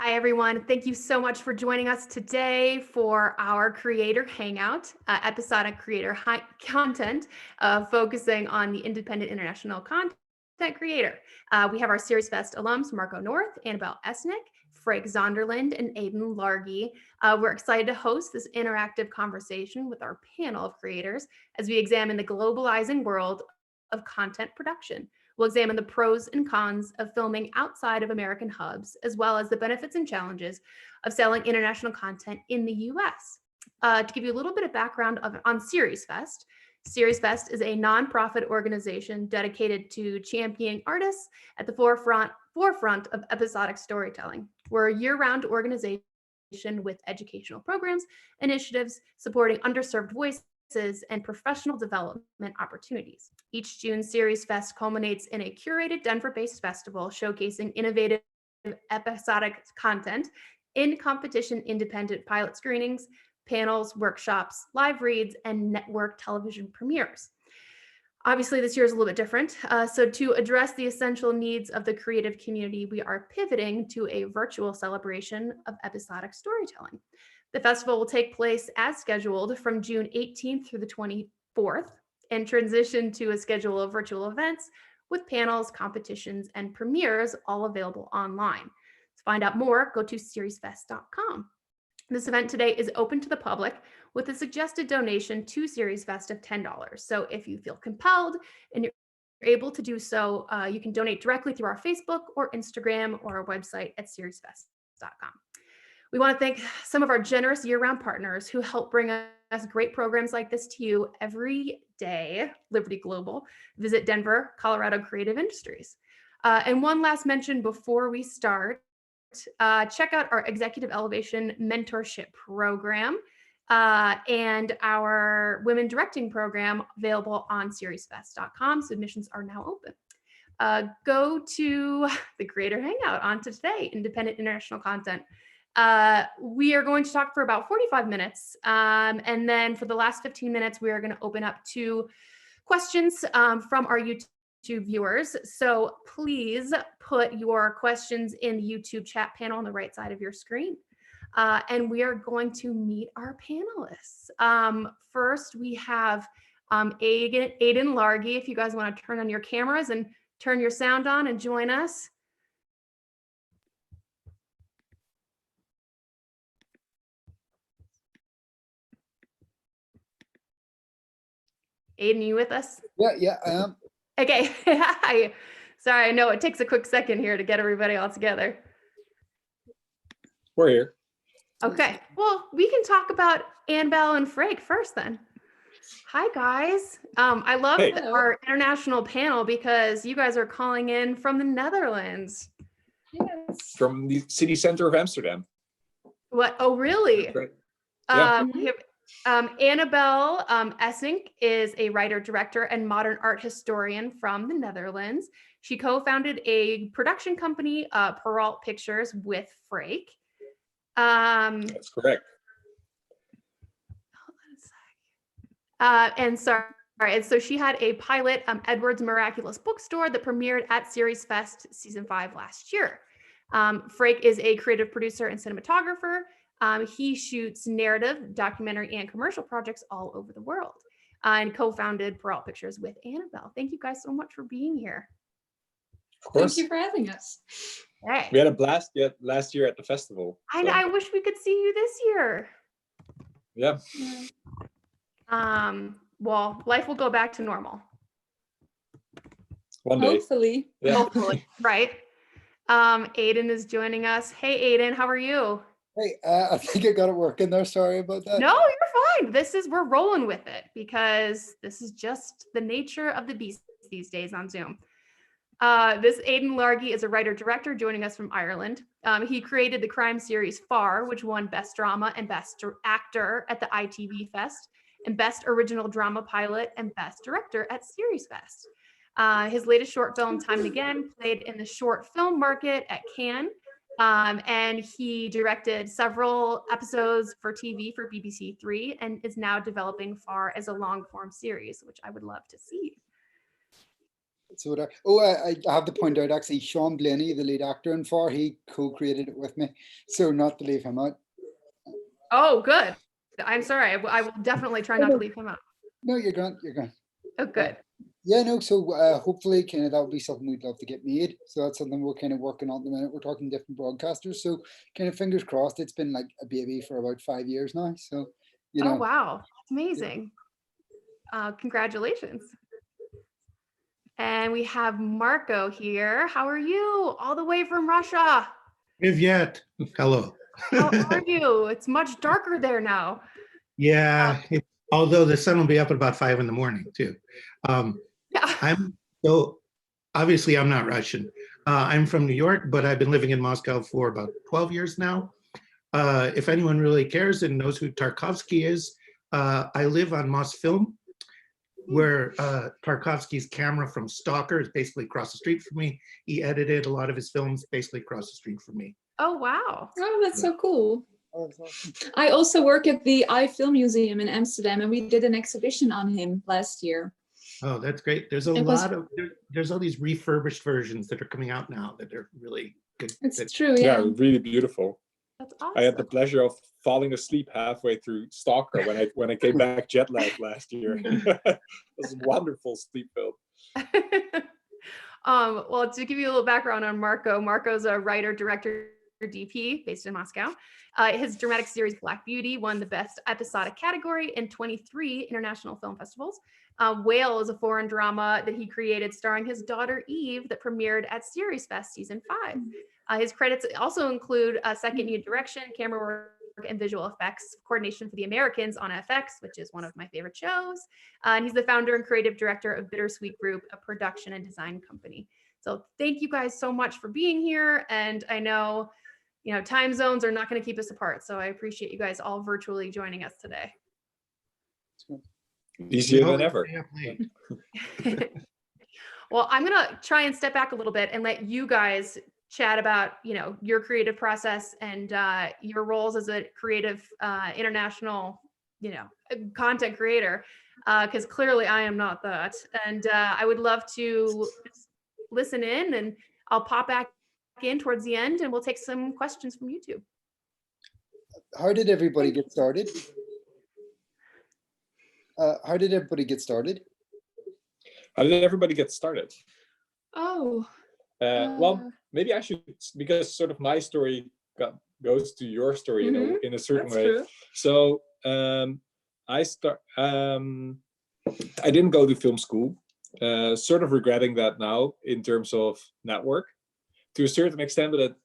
Hi, everyone. Thank you so much for joining us today for our Creator Hangout, episodic creator content, focusing on the independent international content creator. We have our SeriesFest alums, Marco North, Annabelle Essink, Freek Zonderland, and Aiden Largey. We're excited to host this interactive conversation with our panel of creators as we examine the globalizing world of content production. We'll examine the pros and cons of filming outside of American hubs, as well as the benefits and challenges of selling international content in the US. To give you a little bit of background on SeriesFest, SeriesFest is a nonprofit organization dedicated to championing artists at the forefront of episodic storytelling. We're a year-round organization with educational programs, initiatives supporting underserved voices, and professional development opportunities. Each June, SeriesFest culminates in a curated Denver-based festival showcasing innovative episodic content in competition independent pilot screenings, panels, workshops, live reads, and network television premieres. Obviously, this year is a little bit different. So to address the essential needs of the creative community, we are pivoting to a virtual celebration of episodic storytelling. The festival will take place as scheduled from June 18th through the 24th and transition to a schedule of virtual events with panels, competitions, and premieres all available online. To find out more, go to SeriesFest.com. This event today is open to the public with a suggested donation to SeriesFest of $10. So if you feel compelled and you're able to do so, you can donate directly through our Facebook or Instagram or our website at SeriesFest.com. We want to thank some of our generous year-round partners who help bring us great programs like this to you every day. Liberty Global, Visit Denver, Colorado Creative Industries. And one last mention before we start, check out our Executive Elevation Mentorship Program and our Women Directing Program available on SeriesFest.com. Submissions are now open. Go to the Creator Hangout on to today, Independent International Content. We are going to talk for about 45 minutes. And then for the last 15 minutes, we are going to open up to questions from our YouTube viewers. So please put your questions in the YouTube chat panel on the right side of your screen. And we are going to meet our panelists. First, we have Aiden Largey. If you guys want to turn on your cameras and turn your sound on and join us. Aiden, you with us? Yeah, I am. Okay. Hi. Sorry, I know it takes a quick second here to get everybody all together. We're here. Okay. Well, we can talk about Annabelle and Freek first then. Hi, guys. I love our international panel because you guys are calling in from the Netherlands. Yes. From the city center of Amsterdam. What? Oh, really? That's right. Yeah. We have Annabelle Essink is a writer, director, and modern art historian from the Netherlands. She co-founded a production company, Peralt Pictures, with Freek. That's correct. And so she had a pilot, Edward's Miraculous Bookstore, that premiered at SeriesFest Season 5 last year. Freek is a creative producer and cinematographer. He shoots narrative, documentary, and commercial projects all over the world, and co-founded Peralt Pictures with Annabelle. Thank you guys so much for being here. Of course. Thank you for having us. Hey. We had a blast last year at the festival. So. I wish we could see you this year. Yeah. Well, life will go back to normal. One day. Hopefully. Yeah. Hopefully, right? Aiden is joining us. Hey, Aiden, how are you? Hey, I think I got it working there. Sorry about that. No, you're fine. We're rolling with it because this is just the nature of the beast these days on Zoom. This Aidan Largey is a writer-director joining us from Ireland. He created the crime series Far, which won Best Drama and Best Actor at the ITV Fest, and Best Original Drama Pilot and Best Director at SeriesFest. His latest short film, Time and Again, played in the short film market at Cannes. And he directed several episodes for TV for BBC 3 and is now developing Far as a long form series, which I would love to see. So I have to point out actually Sean Glenny, the lead actor in Far, he co-created it with me. So not to leave him out. Oh, good. I'm sorry. I will definitely try not to leave him out. No, you're grand. You're grand. Oh, good. Yeah, no. So hopefully, kind of that would be something we'd love to get made. So that's something we're kind of working on at the minute. We're talking different broadcasters. So kind of fingers crossed. It's been like a baby for about 5 years now. So you know. Oh wow, that's amazing. Congratulations. And we have Marco here. How are you? All the way from Russia. Viviette, hello. How are you? It's much darker there now. Yeah, although the sun will be up at about 5 in the morning too. Yeah. So obviously I'm not Russian. I'm from New York, but I've been living in Moscow for about 12 years now. If anyone really cares and knows who Tarkovsky is, I live on Mosfilm, where Tarkovsky's camera from Stalker is basically across the street from me. He edited a lot of his films basically across the street from me. Oh, wow. Oh, that's so cool. Oh, that's awesome. I also work at the Film Museum in Amsterdam, and we did an exhibition on him last year. Oh, that's great. There's there's all these refurbished versions that are coming out now that are really good. It's true, yeah. Yeah, really beautiful. That's awesome. I had the pleasure of falling asleep halfway through Stalker when I came back jet lagged last year. It was a wonderful sleep film. Well, to give you a little background on Marco, Marco's a writer, director, DP based in Moscow. His dramatic series Black Beauty won the Best Episodic category in 23 international film festivals. Whale is a foreign drama that he created starring his daughter Eve that premiered at SeriesFest season 5. His credits also include second unit direction, camera work, and visual effects coordination for the Americans on FX, which is one of my favorite shows. And he's the founder and creative director of Bittersweet Group, a production and design company. So thank you guys so much for being here. And I know, time zones are not going to keep us apart. So I appreciate you guys all virtually joining us today. Easier than ever. Well, I'm going to try and step back a little bit and let you guys chat about, your creative process and your roles as a creative international, content creator, because clearly I am not that. And I would love to listen in, and I'll pop back in towards the end and we'll take some questions from YouTube. How did everybody get started? How did everybody get started? Oh. Well, maybe I should, because sort of my story goes to your story in a certain way. True. So I didn't go to film school, sort of regretting that now in terms of network to a certain extent, but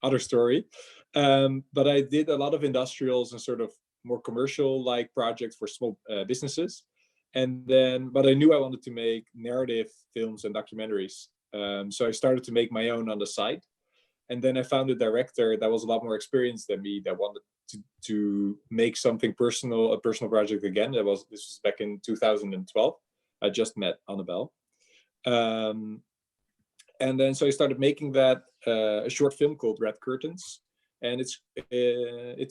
other story. But I did a lot of industrials and sort of more commercial like projects for small businesses. But I knew I wanted to make narrative films and documentaries. So I started to make my own on the side. And then I found a director that was a lot more experienced than me that wanted to make something personal, a personal project again. This was back in 2012. I just met Annabelle. And then so I started making that a short film called Red Curtains. And it's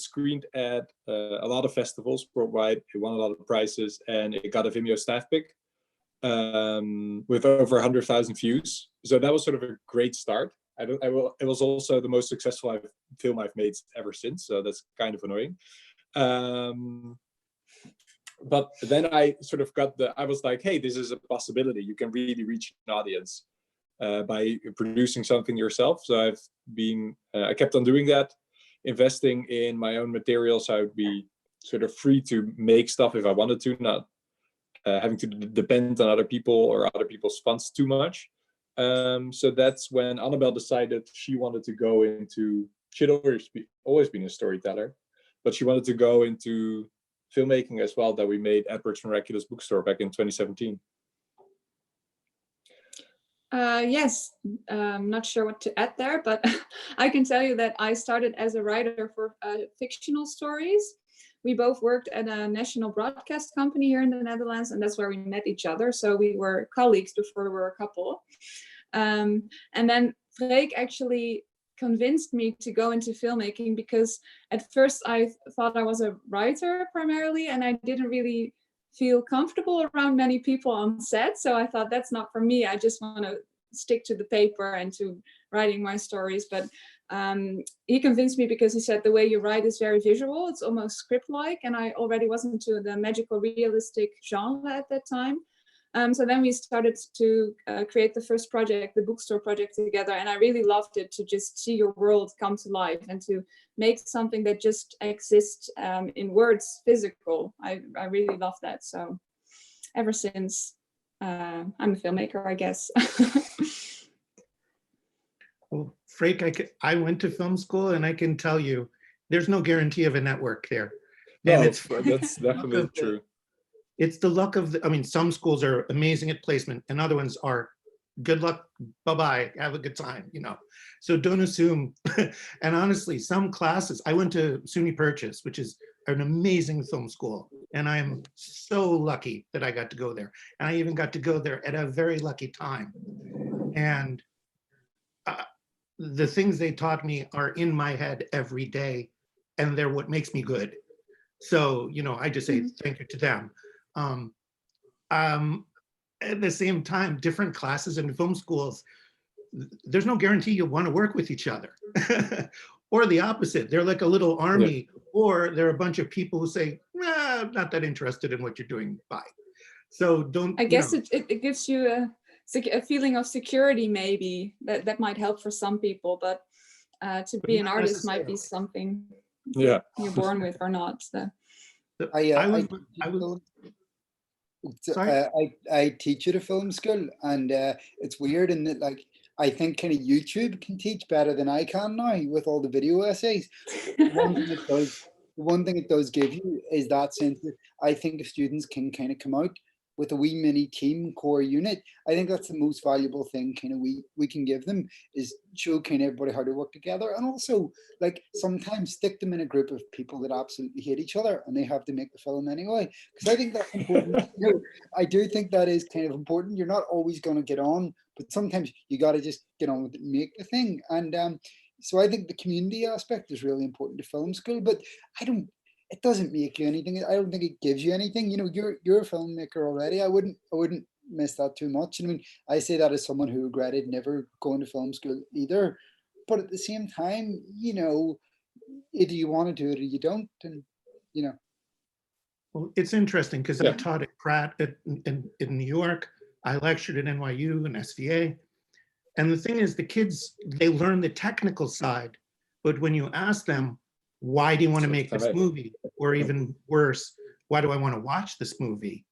screened at a lot of festivals worldwide. It won a lot of prizes, and it got a Vimeo staff pick with over 100,000 views. So that was sort of a great start. It was also the most successful film I've made ever since. So that's kind of annoying. But then I sort of I was like, hey, this is a possibility. You can really reach an audience by producing something yourself. So I kept on doing that, investing in my own materials. So I would be sort of free to make stuff if I wanted to, not having to depend on other people or other people's funds too much. So that's when Annabelle decided she wanted to go into, she'd always been a storyteller, but she wanted to go into filmmaking as well, that we made Edward's Miraculous Bookstore back in 2017. Yes, I'm not sure what to add there, but I can tell you that I started as a writer for fictional stories. We both worked at a national broadcast company here in the Netherlands, and that's where we met each other. So we were colleagues before we were a couple. And then Freek actually convinced me to go into filmmaking, because at first I thought I was a writer primarily, and I didn't really feel comfortable around many people on set. So I thought, that's not for me. I just want to stick to the paper and to writing my stories. But he convinced me because he said the way you write is very visual. It's almost script-like. And I already was into the magical realistic genre at that time. So then we started to create the first project, the bookstore project, together. And I really loved it, to just see your world come to life and to make something that just exists in words, physical. I really love that. So ever since, I'm a filmmaker, I guess. Well, Freek, I went to film school, and I can tell you, there's no guarantee of a network there. And No, that's definitely true. It's the luck of I mean, some schools are amazing at placement, and other ones are good luck, bye-bye, have a good time, you know. So don't assume. And honestly, some classes, I went to SUNY Purchase, which is an amazing film school, and I'm so lucky that I got to go there. And I even got to go there at a very lucky time. And the things they taught me are in my head every day, and they're what makes me good. So, you know, I just say thank you to them. At the same time, different classes in film schools, there's no guarantee you'll want to work with each other. Or the opposite, they're like a little army, or they're a bunch of people who say, nah, I'm not that interested in what you're doing, bye. So don't, I guess it gives you a feeling of security, maybe, that might help for some people, but to be an artist might be something you're born with or not. So. I teach at a film school, and it's weird in that, like, I think kind of YouTube can teach better than I can now with all the video essays. One thing it does give you is that sense that I think if students can kind of come out with a wee mini team core unit, I think that's the most valuable thing kind of we can give them, is show kind of everybody how to work together. And also, like, sometimes stick them in a group of people that absolutely hate each other and they have to make the film anyway. Because I think that's important. You know, I do think that is kind of important. You're not always going to get on, but sometimes you got to just get on with it and make the thing. And so I think the community aspect is really important to film school, but it doesn't make you anything. I don't think it gives you anything. You know, you're a filmmaker already. I wouldn't miss that too much. I mean, I say that as someone who regretted never going to film school either. But at the same time, you know, either you want to do it or you don't, and you know. Well, it's interesting because I taught at Pratt in New York. I lectured at NYU and SVA. And the thing is, the kids, they learn the technical side, but when you ask them, why do you want to make this movie? Or even worse, why do I want to watch this movie?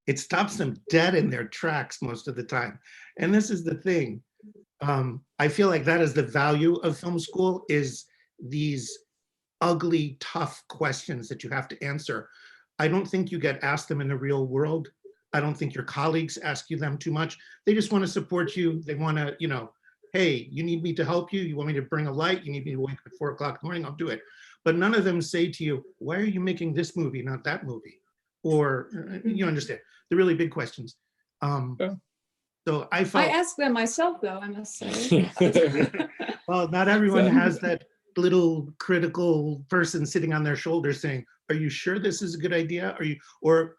It stops them dead in their tracks most of the time. And this is the thing. I feel like that is the value of film school, is these ugly, tough questions that you have to answer. I don't think you get asked them in the real world. I don't think your colleagues ask you them too much. They just want to support you. They want to, you know, hey, you need me to help you? You want me to bring a light? You need me to wake up at 4 o'clock in the morning? I'll do it. But none of them say to you, why are you making this movie, not that movie? Or, you understand, the really big questions. So I ask them myself, though, I must say. Well, not everyone has that little critical person sitting on their shoulder saying, are you sure this is a good idea? Are you, or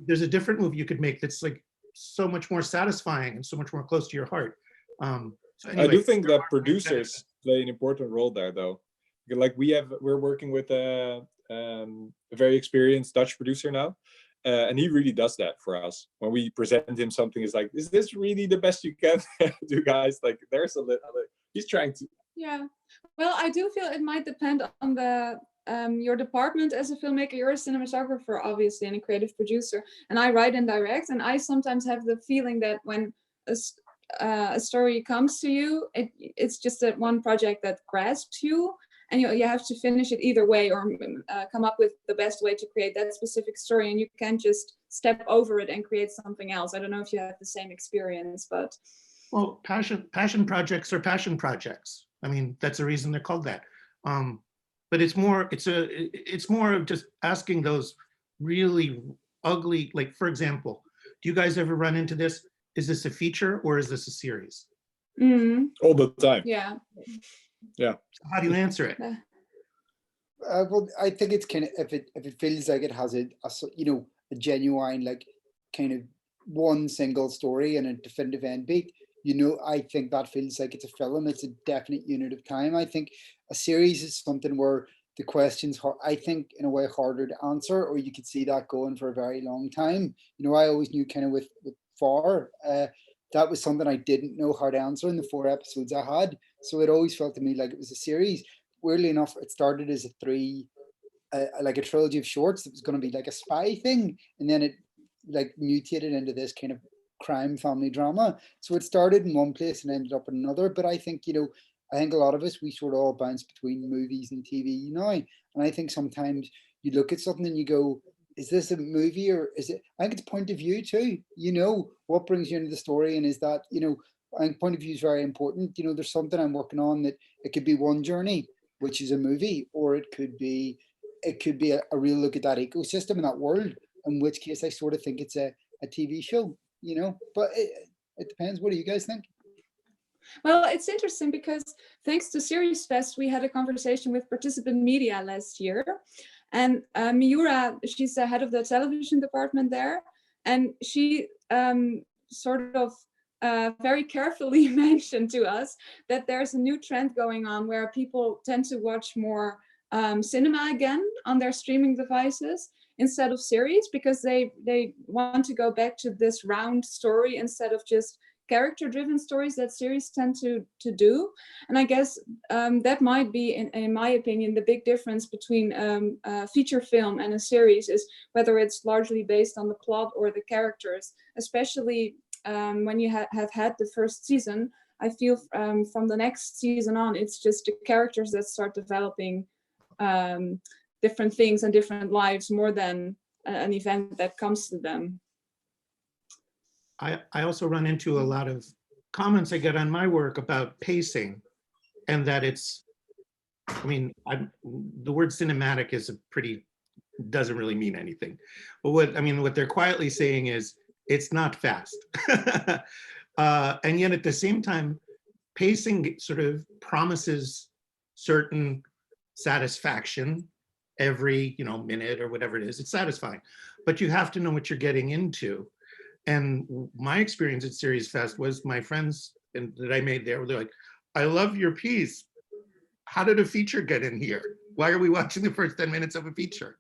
there's a different movie you could make that's like so much more satisfying and so much more close to your heart. So anyway, I do think that producers play an important role there, though. Like we're working with a very experienced Dutch producer now, and he really does that for us. When we present him something, it's like, is this really the best you can do, guys? Like, there's a little, he's trying to. Yeah, well, I do feel it might depend on the your department as a filmmaker. You're a cinematographer, obviously, and a creative producer, and I write and direct. And I sometimes have the feeling that when a story comes to you, it's just that one project that grasps you, and you have to finish it either way, or come up with the best way to create that specific story, and you can't just step over it and create something else. I don't know if you have the same experience, but well, passion projects are passion projects. I mean, that's the reason they're called that. But it's more of just asking those really ugly, like, for example, do you guys ever run into this? Is this a feature or is this a series? All the time. Yeah. So how do you answer it? Well, I think it's kind of, if it feels like it has a a genuine, like, kind of one single story and a definitive end beat, you know, I think that feels like it's a film. It's a definite unit of time. I think a series is something where the questions, I think, in a way, harder to answer, or you could see that going for a very long time. You know, I always knew kind of with Far, that was something I didn't know how to answer in the 4 episodes I had. So it always felt to me like it was a series. Weirdly enough, it started as like a trilogy of shorts that was going to be like a spy thing, and then it like mutated into this kind of crime family drama. So it started in one place and ended up in another. But I think, you know, I think a lot of us, we sort of all bounce between movies and TV now. And I think sometimes you look at something and you go, is this a movie or is it? I think it's point of view too. You know, what brings you into the story, and is that, you know, I think point of view is very important. You know, there's something I'm working on that it could be one journey, which is a movie, or it could be a real look at that ecosystem and that world, in which case I sort of think it's a TV show, you know, but it depends. What do you guys think? Well, it's interesting because thanks to SeriesFest, we had a conversation with Participant Media last year. And Miura, she's the head of the television department there. And she sort of very carefully mentioned to us that there's a new trend going on where people tend to watch more cinema again on their streaming devices instead of series, because they want to go back to this round story instead of just character-driven stories that series tend to do. And I guess that might be, in my opinion, the big difference between a feature film and a series is whether it's largely based on the plot or the characters, especially when you have had the first season. I feel from the next season on, it's just the characters that start developing different things and different lives more than an event that comes to them. I also run into a lot of comments I get on my work about pacing, and that it's, I mean, the word cinematic is doesn't really mean anything. But what they're quietly saying is it's not fast. And yet at the same time, pacing sort of promises certain satisfaction every, you know, minute or whatever it is. It's satisfying, but you have to know what you're getting into. And my experience at SeriesFest was my friends that I made there, they're like, I love your piece. How did a feature get in here? Why are we watching the first 10 minutes of a feature?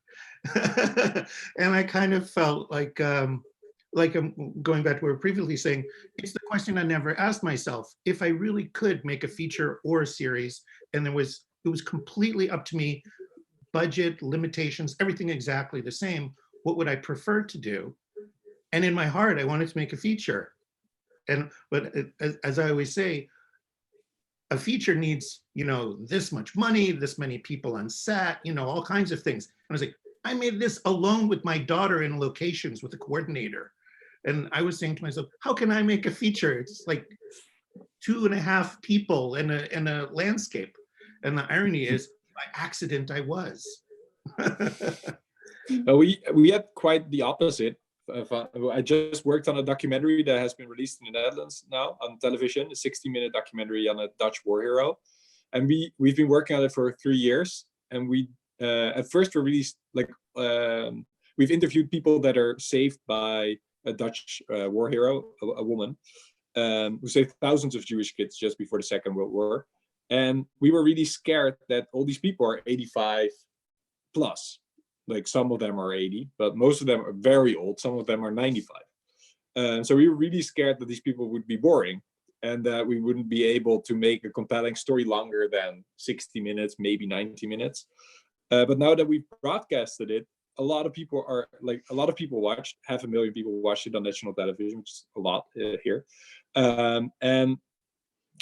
And I kind of felt like I'm going back to what we were previously saying, it's the question I never asked myself. If I really could make a feature or a series, and it was completely up to me, budget, limitations, everything exactly the same, what would I prefer to do? And in my heart, I wanted to make a feature. But as I always say, a feature needs, you know, this much money, this many people on set, you know, all kinds of things. And I was like, I made this alone with my daughter in locations with a coordinator. And I was saying to myself, how can I make a feature? It's like 2.5 people in a landscape. And the irony is, by accident, I was. We had quite the opposite. I just worked on a documentary that has been released in the Netherlands now on television, a 60-minute documentary on a Dutch war hero. And we've been working on it for 3 years. And we at first were released, like, we've interviewed people that are saved by a Dutch war hero, a woman, who saved thousands of Jewish kids just before the Second World War. And we were really scared that all these people are 85 plus. Like, some of them are 80, but most of them are very old. Some of them are 95. So we were really scared that these people would be boring and that we wouldn't be able to make a compelling story longer than 60 minutes, maybe 90 minutes. But now that we've broadcasted it, a lot of people watched, 500,000 people watched it on national television, which is a lot here. And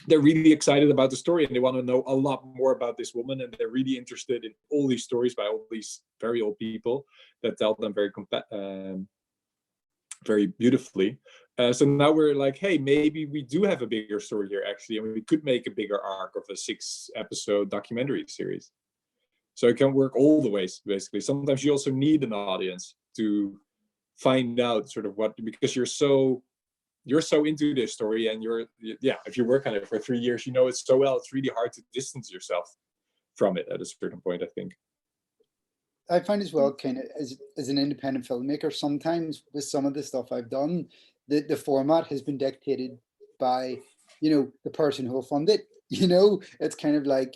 they're really excited about the story, and they want to know a lot more about this woman, and they're really interested in all these stories by all these very old people that tell them very beautifully. So now we're like, hey, maybe we do have a bigger story here, actually, and we could make a bigger arc of a 6-episode documentary series. So it can work all the ways, basically. Sometimes you also need an audience to find out sort of what, because you're so into this story, and if you work on it for 3 years, you know it so well, it's really hard to distance yourself from it at a certain point, I think. I find as well, kind of as an independent filmmaker, sometimes with some of the stuff I've done, the format has been dictated by, the person who will fund it. It's kind of like,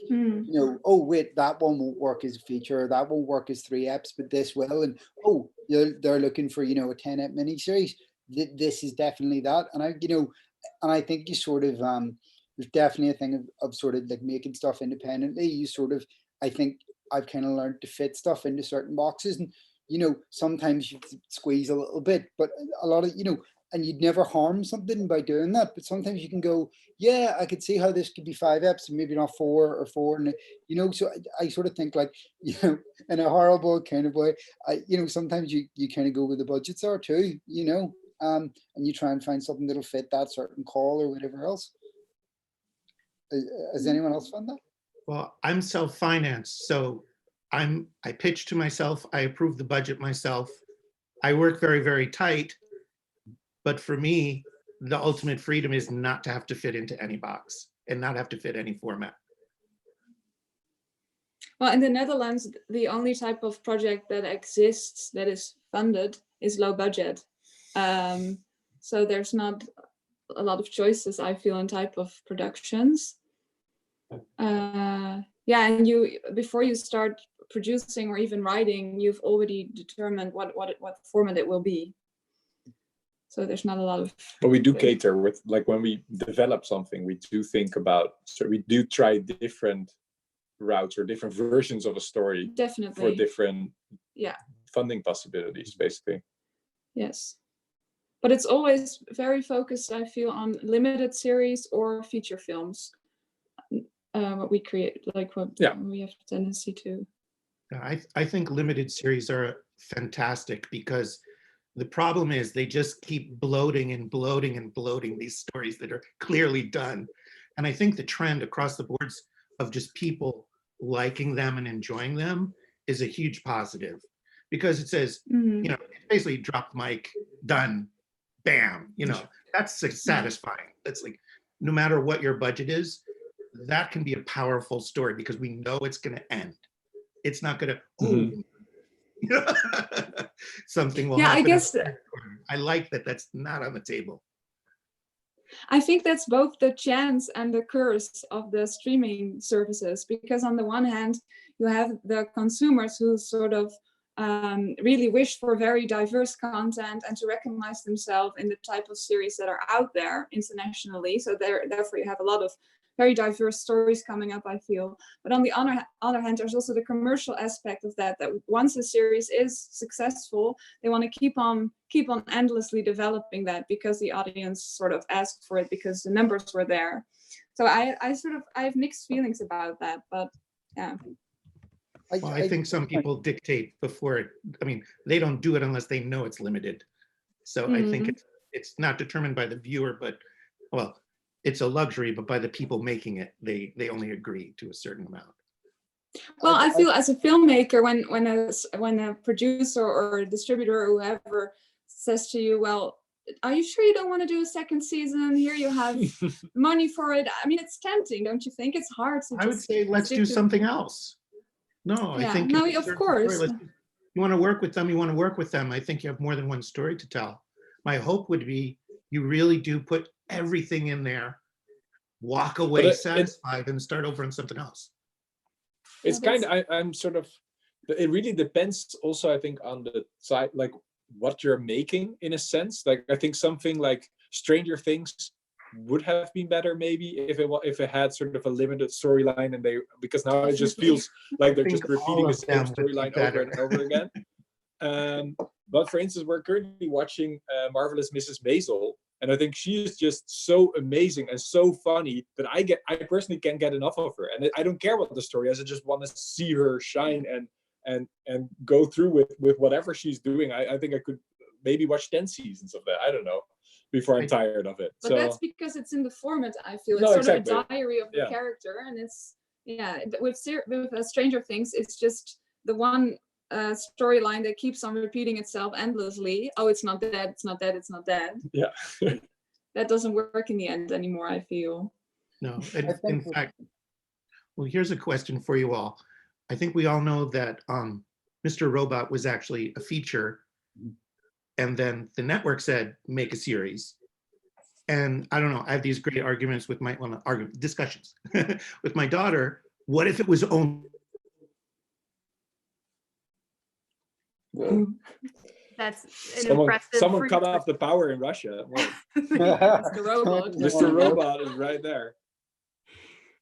oh wait, that one won't work as a feature, that won't work as 3 eps, but this will. And oh, they're looking for, a 10 ep miniseries. This is definitely that. And I think you sort of there's definitely a thing of sort of like making stuff independently. You sort of, I think I've kind of learned to fit stuff into certain boxes, and sometimes you squeeze a little bit, but a lot of and you'd never harm something by doing that. But sometimes you can go, yeah, I could see how this could be 5 eps and maybe not 4 or 4, and so I sort of think like, in a horrible kind of way, sometimes you kind of go where the budgets are too, and you try and find something that'll fit that certain call or whatever else. Has anyone else found that? Well, I'm self-financed, so I pitch to myself, I approve the budget myself. I work very, very tight, but for me, the ultimate freedom is not to have to fit into any box and not have to fit any format. Well, in the Netherlands, the only type of project that exists that is funded is low budget. So there's not a lot of choices, I feel, in type of productions. Yeah, and before you start producing or even writing, you've already determined what format it will be. So there's not a lot of. But we do cater with, like, when we develop something, we do think about, so we do try different routes or different versions of a story. Definitely. For different yeah funding possibilities, basically. Yes. But it's always very focused, I feel, on limited series or feature films. What we create, like what we have a tendency to. I think limited series are fantastic because the problem is they just keep bloating and bloating and bloating these stories that are clearly done. And I think the trend across the boards of just people liking them and enjoying them is a huge positive, because it says, it's basically drop the mic, done, bam, that's satisfying. That's like, no matter what your budget is, that can be a powerful story because we know it's going to end. It's not going to, something will happen. I guess I like that that's not on the table. I think that's both the chance and the curse of the streaming services, because on the one hand, you have the consumers who sort of really wish for very diverse content and to recognize themselves in the type of series that are out there internationally. So therefore you have a lot of very diverse stories coming up, I feel. But on the other hand, there's also the commercial aspect of that once a series is successful, they want to keep on endlessly developing that because the audience sort of asked for it because the numbers were there. So I have mixed feelings about that, but yeah. Well, I think some people dictate before they don't do it unless they know it's limited. So I think it's not determined by the viewer, but it's a luxury, but by the people making it, they only agree to a certain amount. Well, I feel as a filmmaker, when a producer or a distributor or whoever says to you, well, are you sure you don't want to do a second season? Here you have money for it. I mean, it's tempting, don't you think? It's hard to I would say let's do something else. No, I think no, of course. You want to work with them, you want to work with them. I think you have more than one story to tell. My hope would be you really do put everything in there, walk away satisfied, and start over on something else. It's kind of, I'm sort of, it really depends also, I think, on the side, like what you're making in a sense. Like, I think something like Stranger Things would have been better maybe if it had sort of a limited storyline, and because now it just feels like they're just repeating the same storyline over and over again. But for instance, we're currently watching Marvelous Mrs. Maisel, and I think she is just so amazing and so funny that I personally can't get enough of her. And I don't care what the story is. I just want to see her shine and go through with whatever she's doing. I think I could maybe watch 10 seasons of that. I don't know, before I'm tired of it. But that's because it's in the format, I feel. It's of a diary of the character. And it's, with Stranger Things, it's just the one storyline that keeps on repeating itself endlessly. Oh, it's not dead, it's not dead, it's not dead. Yeah. That doesn't work in the end anymore, I feel. No, in fact, well, here's a question for you all. I think we all know that Mr. Robot was actually a feature. And then the network said, make a series. And I don't know, I have these great arguments with my, well, not argument, discussions with my daughter. What if it was only That's an impressive. Someone cut off the power in Russia. Well, Mr. Robot. Mr. Robot is right there.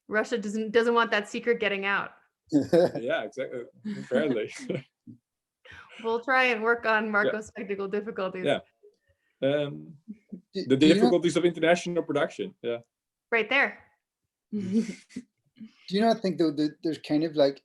Russia doesn't want that secret getting out. Yeah, exactly. Apparently. We'll try and work on Marco's technical difficulties. Yeah. The difficulties of international production. Yeah. Right there. Do you not think though that there's kind of like,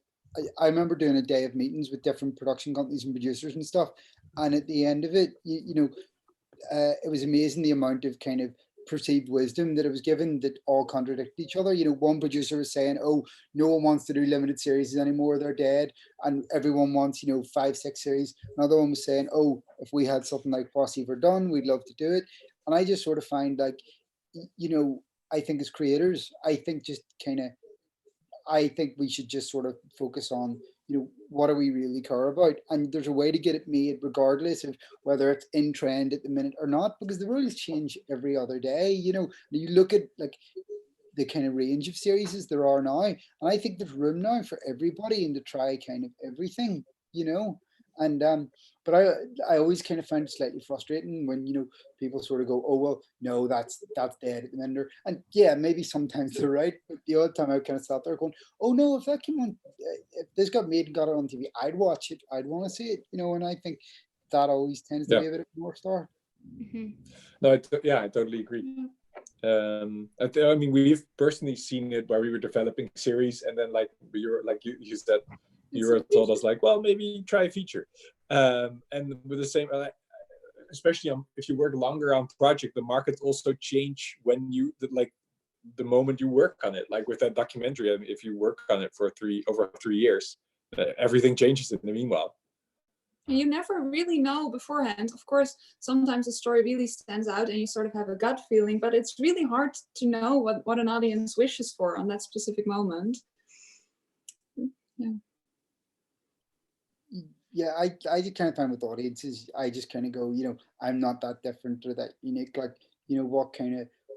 I remember doing a day of meetings with different production companies and producers and stuff, and at the end of it, it was amazing the amount of kind of perceived wisdom that it was given that all contradict each other. One producer was saying, oh, no one wants to do limited series anymore, they're dead, and everyone wants 5, 6 series. Another one was saying, oh, if we had something like Posse Verdun, we'd love to do it. And I just sort of find like, I think as creators, I think we should just sort of focus on, what do we really care about? And there's a way to get it made regardless of whether it's in trend at the minute or not, because the rules change every other day. You look at like the kind of range of series there are now, and I think there's room now for everybody and to try kind of everything, and but I always kind of find it slightly frustrating when people sort of go, oh well, no, that's dead at the minute, and yeah, maybe sometimes they're right, but the odd time I kind of sat there going, oh no, if that came on, if this got made and got it on TV, I'd watch it, I'd want to see it, and I think that always tends to be a bit of a North Star. No, I totally agree. I mean, we've personally seen it where we were developing series, and then like you said, you were told us like, well, maybe try a feature, and with the same, especially if you work longer on project, the market also change when the moment you work on it. Like with that documentary, I mean, if you work on it for over 3 years, everything changes in the meanwhile. You never really know beforehand. Of course, sometimes a story really stands out and you sort of have a gut feeling, but it's really hard to know what an audience wishes for on that specific moment. Yeah, I kind of find with audiences, I just kind of go, I'm not that different or that unique. Like,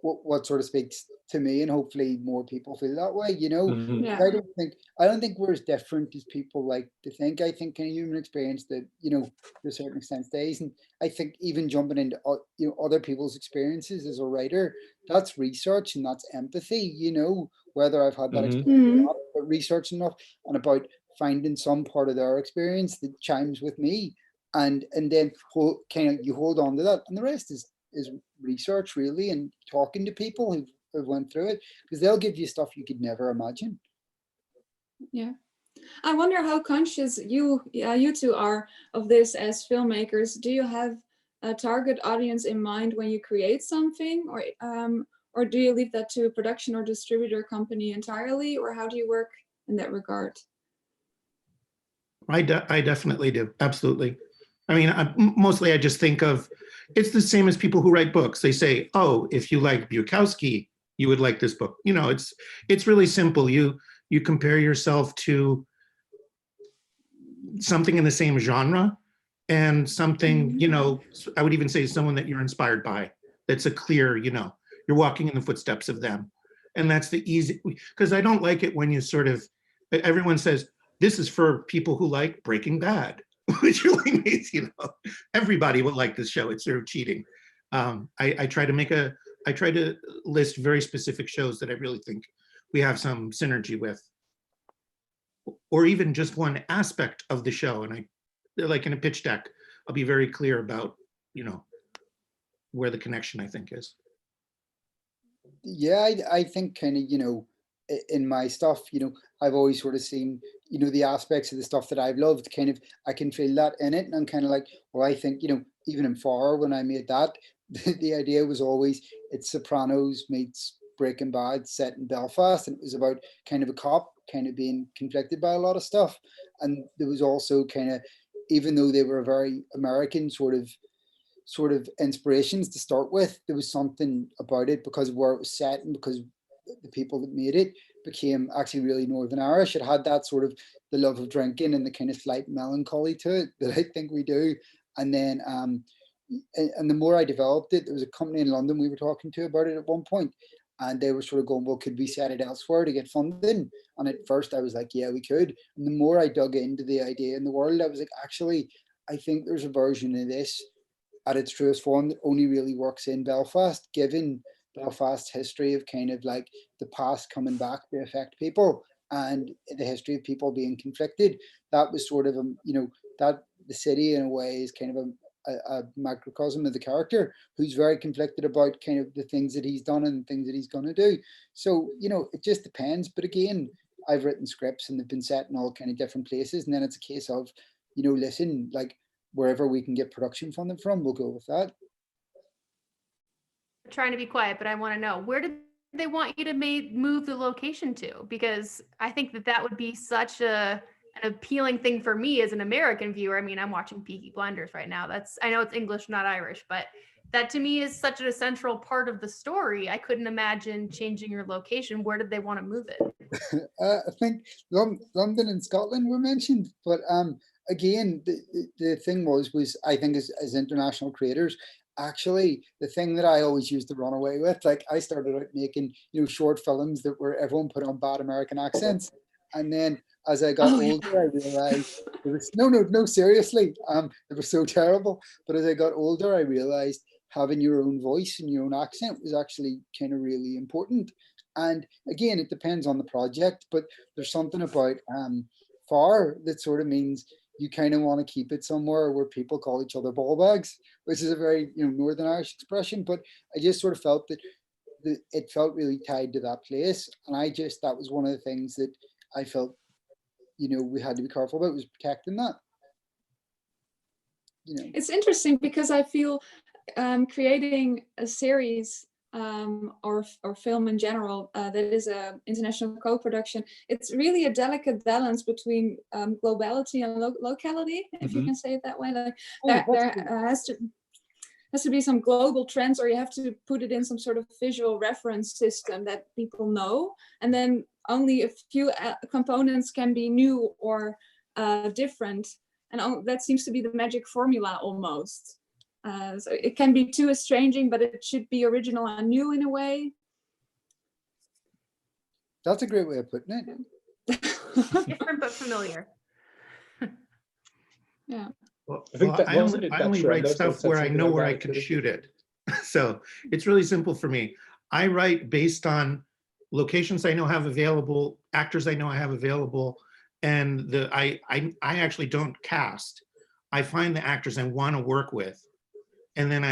what sort of speaks to me, and hopefully more people feel that way. Yeah. I don't think we're as different as people like to think. I think kind of human experience that to a certain extent stays, and I think even jumping into other people's experiences as a writer, that's research and that's empathy. Whether I've had that experience or not, but research enough and about finding some part of their experience that chimes with me, and then you hold on to that, and the rest is research really, and talking to people who've went through it, because they'll give you stuff you could never imagine. Yeah, I wonder how conscious you two are of this as filmmakers. Do you have a target audience in mind when you create something, or do you leave that to a production or distributor company entirely, or how do you work in that regard? I definitely do. Absolutely. I mean, mostly I just think of, it's the same as people who write books. They say, oh, if you like Bukowski, you would like this book. It's really simple. You compare yourself to something in the same genre and something, I would even say someone that you're inspired by. That's a clear, you're walking in the footsteps of them. And that's the easy, because I don't like it when you sort of, everyone says, this is for people who like Breaking Bad, which really means, everybody will like this show. It's sort of cheating. I try to list very specific shows that I really think we have some synergy with, or even just one aspect of the show. And like in a pitch deck, I'll be very clear about, where the connection I think is. Yeah, I think kind of, in my stuff, I've always sort of seen, the aspects of the stuff that I've loved, kind of, I can feel that in it. And I'm kind of like, well, I think, even in Far, when I made that, the idea was always, it's Sopranos meets Breaking Bad set in Belfast. And it was about kind of a cop kind of being conflicted by a lot of stuff. And there was also kind of, even though they were very American sort of inspirations to start with, there was something about it because of where it was set and because the people that made it became actually really Northern Irish. It had that sort of the love of drinking and the kind of slight melancholy to it that I think we do. And then, and the more I developed it, there was a company in London we were talking to about it at one point, and they were sort of going, well, could we set it elsewhere to get funding? And at first I was like, yeah, we could. And the more I dug into the idea in the world, I was like, actually, I think there's a version of this at its truest form that only really works in Belfast, given Belfast's history of kind of like the past coming back to affect people and the history of people being conflicted. That was sort of, that the city in a way is kind of a microcosm of the character who's very conflicted about kind of the things that he's done and the things that he's going to do. So, it just depends. But again, I've written scripts and they've been set in all kind of different places. And then it's a case of, listen, like wherever we can get production funding from, we'll go with that. I'm trying to be quiet, but I want to know, where did they want you to move the location to? Because I think that would be such an appealing thing for me as an American viewer. I mean, I'm watching Peaky Blinders right now. I know it's English, not Irish, but that to me is such a central part of the story. I couldn't imagine changing your location. Where did they want to move it? I think London and Scotland were mentioned, but again, the thing was I think as international creators, actually the thing that I always used to run away with, like I started out making short films that were everyone put on bad American accents, and then as I got older, I realized it was no, seriously, it was so terrible. But as I got older, I realized having your own voice and your own accent was actually kind of really important. And again, it depends on the project, but there's something about far that sort of means you kind of want to keep it somewhere where people call each other ball bags, which is a very Northern Irish expression. But I just sort of felt that it felt really tied to that place, and that was one of the things that I felt we had to be careful about, was protecting that. It's interesting because I feel creating a series or film in general that is a international co-production, it's really a delicate balance between globality and locality, if you can say it that way. Like there has to be some global trends, or you have to put it in some sort of visual reference system that people know, and then only a few components can be new or different, and that seems to be the magic formula almost. So it can be too estranging, but it should be original and new in a way. That's a great way of putting it. Different but familiar. Yeah. Well, I only write stuff where I know where I can shoot it. So it's really simple for me. I write based on locations I know have available, actors I know I have available, and I actually don't cast. I find the actors I want to work with, and then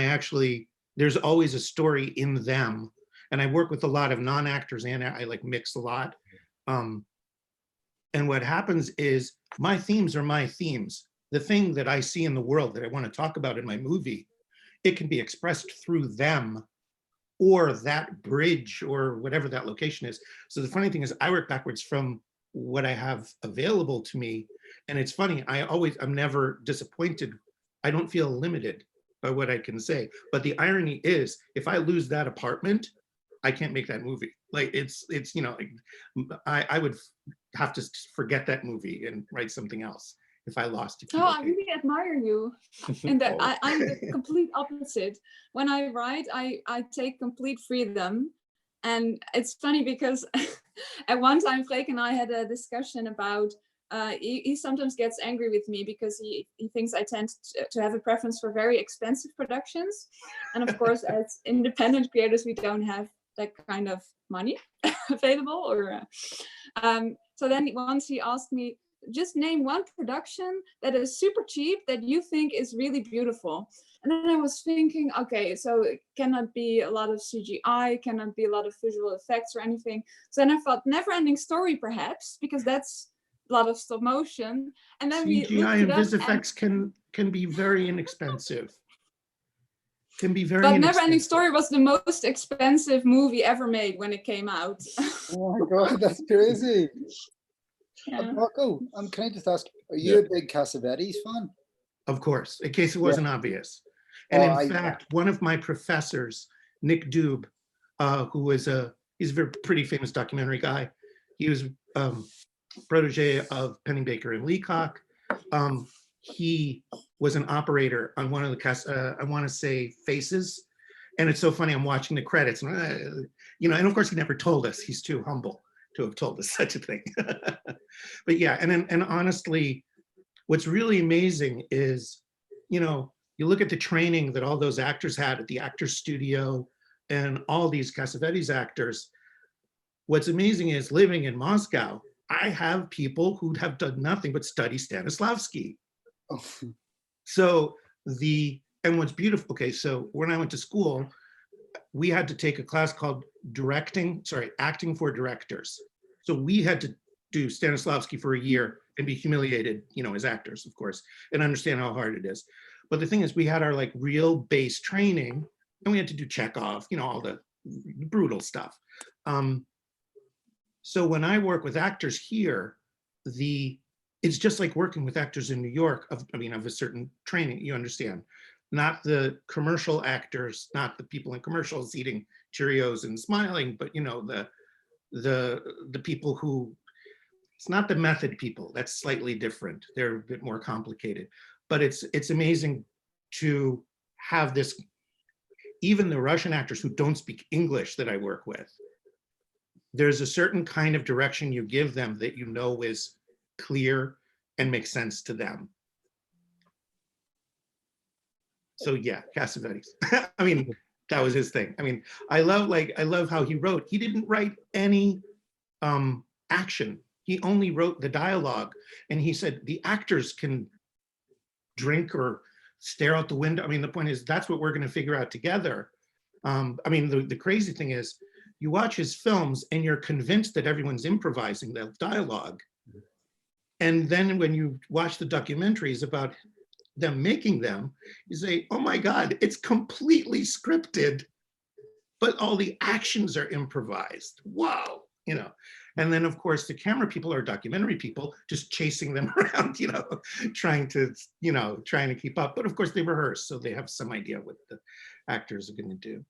there's always a story in them. And I work with a lot of non-actors, and I like mix a lot. And what happens is my themes are my themes. The thing that I see in the world that I want to talk about in my movie, it can be expressed through them or that bridge or whatever that location is. So the funny thing is I work backwards from what I have available to me. And it's funny, I'm never disappointed. I don't feel limited by what I can say. But the irony is, if I lose that apartment, I can't make that movie. Like it's I would have to forget that movie and write something else if I lost it. Oh, I really admire you. And that I'm the complete opposite. When I write, I take complete freedom. And it's funny because at one time Freek and I had a discussion about he sometimes gets angry with me because he thinks I tend to have a preference for very expensive productions. And of course, as independent creators, we don't have that kind of money available. Or so then once he asked me, just name one production that is super cheap that you think is really beautiful. And then I was thinking, okay, so it cannot be a lot of CGI, cannot be a lot of visual effects or anything. So then I thought Never Ending Story, perhaps, because that's a lot of stop motion. And then CGI and vis effects can be very inexpensive. Can be very But inexpensive. Never Ending Story was the most expensive movie ever made when it came out. Oh my God, that's crazy. Yeah. Marco, can I just ask, are you a big Cassavetes fan? Of course, in case it wasn't obvious. And in fact, one of my professors, Nick Dube, who was a He's a very pretty famous documentary guy. He was protege of Pennebaker and Leacock. He was an operator on one of the I want to say Faces, and it's so funny. I'm watching the credits, and and of course he never told us. He's too humble to have told us such a thing. But yeah, and honestly, what's really amazing is, you look at the training that all those actors had at the Actors Studio and all these Cassavetes actors. What's amazing is living in Moscow, I have people who have done nothing but study Stanislavski. Oh. So and what's beautiful, okay, so when I went to school, we had to take a class called acting for directors. So we had to do Stanislavski for a year and be humiliated, as actors, of course, and understand how hard it is. But the thing is, we had our like real base training, and we had to do Chekhov, all the brutal stuff. So when I work with actors here, it's just like working with actors in New York of a certain training, you understand. Not the commercial actors, not the people in commercials eating Cheerios and smiling, but the people who, it's not the method people, that's slightly different. They're a bit more complicated. But it's amazing to have this, even the Russian actors who don't speak English that I work with, there's a certain kind of direction you give them that is clear and makes sense to them. So yeah, Cassavetes. That was his thing. I love how he wrote. He didn't write any action. He only wrote the dialogue. And he said the actors can drink or stare out the window. The point is, that's what we're going to figure out together. The crazy thing is, you watch his films and you're convinced that everyone's improvising the dialogue. And then when you watch the documentaries about them making them, you say, oh my God, it's completely scripted, but all the actions are improvised. Wow, And then of course the camera people are documentary people just chasing them around, trying to keep up. But of course they rehearse, so they have some idea what the actors are going to do.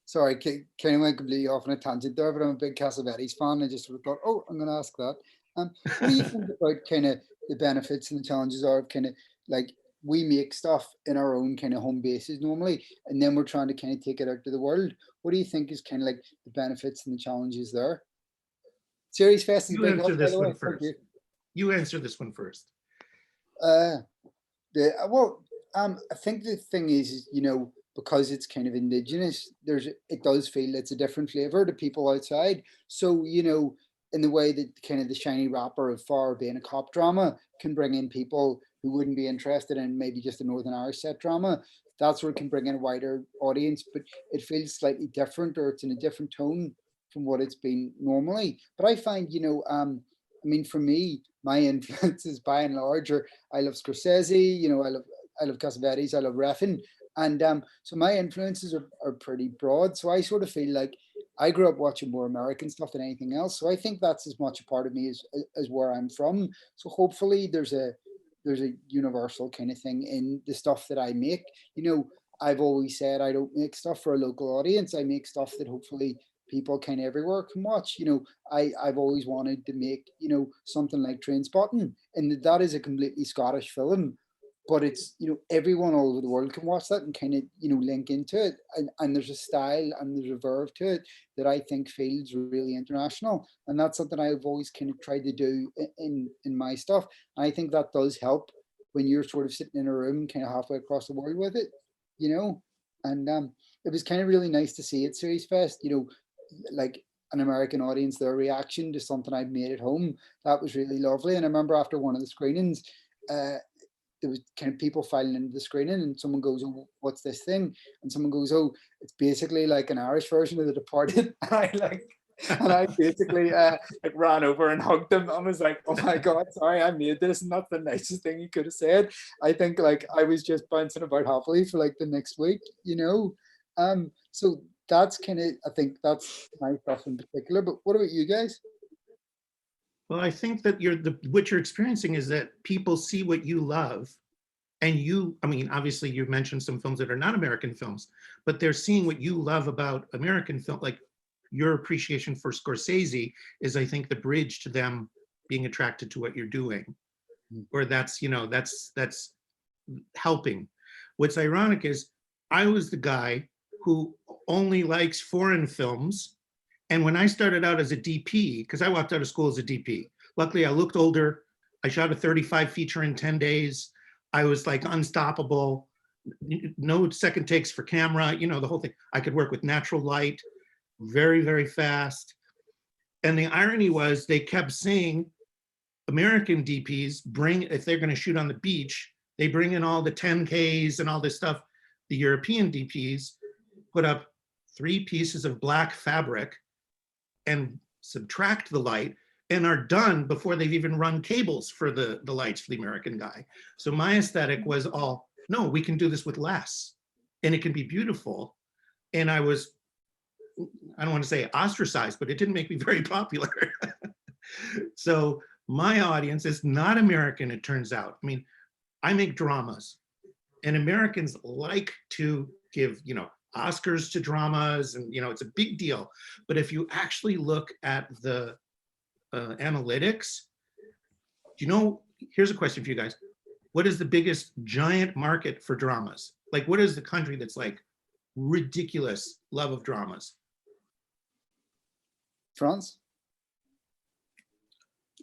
Sorry, kind of went completely off on a tangent there, but I'm a big Cassavetes fan. I just sort of thought, oh, I'm going to ask that. What do you think about kind of the benefits and the challenges are of kind of like, we make stuff in our own kind of home bases normally, and then we're trying to kind of take it out to the world. What do you think is kind of like the benefits and the challenges there? SeriesFest is big. Answer this one first. You answer this one first. I think the thing is, because it's kind of indigenous, it does feel it's a different flavor to people outside. So, in the way that kind of the shiny wrapper of Far being a cop drama can bring in people who wouldn't be interested in maybe just a Northern Irish set drama, that's where it can bring in a wider audience, but it feels slightly different, or it's in a different tone from what it's been normally. But I find, for me, my influences by and large are, I love Scorsese, I love Cassavetes, I love Refn. And so my influences are pretty broad. So I sort of feel like I grew up watching more American stuff than anything else. So I think that's as much a part of me as where I'm from. So hopefully there's a universal kind of thing in the stuff that I make. I've always said I don't make stuff for a local audience. I make stuff that hopefully people kind of everywhere can watch. I've always wanted to make, something like Trainspotting, and that is a completely Scottish film. But it's, everyone all over the world can watch that and kind of, link into it. And there's a style and there's a verve to it that I think feels really international. And that's something I've always kind of tried to do in my stuff. And I think that does help when you're sort of sitting in a room kind of halfway across the world with it, And it was kind of really nice to see at SeriesFest, like an American audience, their reaction to something I'd made at home. That was really lovely. And I remember after one of the screenings, there was kind of people filing into the screening, and someone goes, oh, what's this thing? And someone goes, oh, it's basically like an Irish version of The Departed. And I basically ran over and hugged them. I was like, oh my God, sorry, I made this. And that's the nicest thing you could have said. I think I was just bouncing about happily for the next week, So that's kind of, I think that's my stuff in particular. But what about you guys? Well, I think that what you're experiencing is that people see what you love, and obviously you mentioned some films that are not American films, but they're seeing what you love about American film, like your appreciation for Scorsese is, I think, the bridge to them being attracted to what you're doing, or that's helping. What's ironic is I was the guy who only likes foreign films. And when I started out as a DP, because I walked out of school as a DP, luckily I looked older. I shot a 35 feature in 10 days. I was like unstoppable, no second takes for camera, you know, the whole thing. I could work with natural light, very, very fast. And the irony was they kept saying, American DPs bring, if they're gonna shoot on the beach, they bring in all the 10Ks and all this stuff. The European DPs put up 3 pieces of black fabric and subtract the light and are done before they've even run cables for the lights for the American guy. So my aesthetic was all, no, we can do this with less and it can be beautiful. And I was, I don't want to say ostracized, but it didn't make me very popular. So my audience is not American, it turns out. I mean, I make dramas and Americans like to give, you know, Oscars to dramas and, you know, it's a big deal. But if you actually look at the analytics, you know, here's a question for you guys. What is the biggest giant market for dramas? Like, what is the country that's like ridiculous love of dramas? France?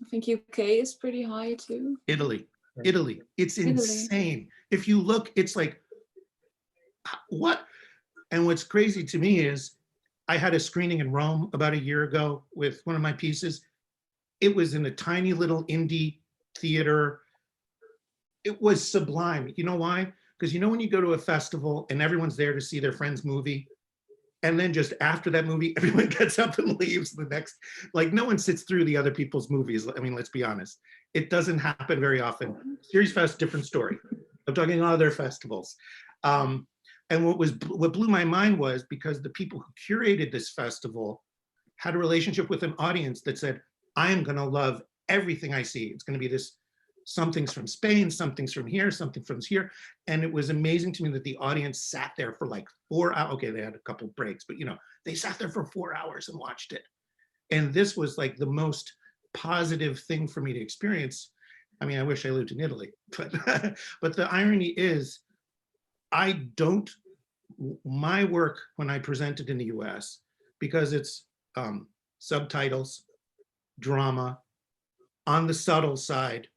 I think UK is pretty high too. Italy. It's insane. If you look, it's like, what? And what's crazy to me is I had a screening in Rome about a year ago with one of my pieces. It was in a tiny little indie theater. It was sublime. You know why? Because you know when you go to a festival and everyone's there to see their friend's movie, and then just after that movie, everyone gets up and leaves the next, like no one sits through the other people's movies. I mean, let's be honest. It doesn't happen very often. SeriesFest, different story. I'm talking other festivals. And what blew my mind was because the people who curated this festival had a relationship with an audience that said, I am gonna love everything I see. It's gonna be this, something's from Spain, something's from here, something from here. And it was amazing to me that the audience sat there for like 4 hours. Okay, they had a couple breaks, but you know, they sat there for 4 hours and watched it. And this was like the most positive thing for me to experience. I mean, I wish I lived in Italy, but the irony is, I don't, my work when I present it in the US, because it's subtitles, drama, on the subtle side,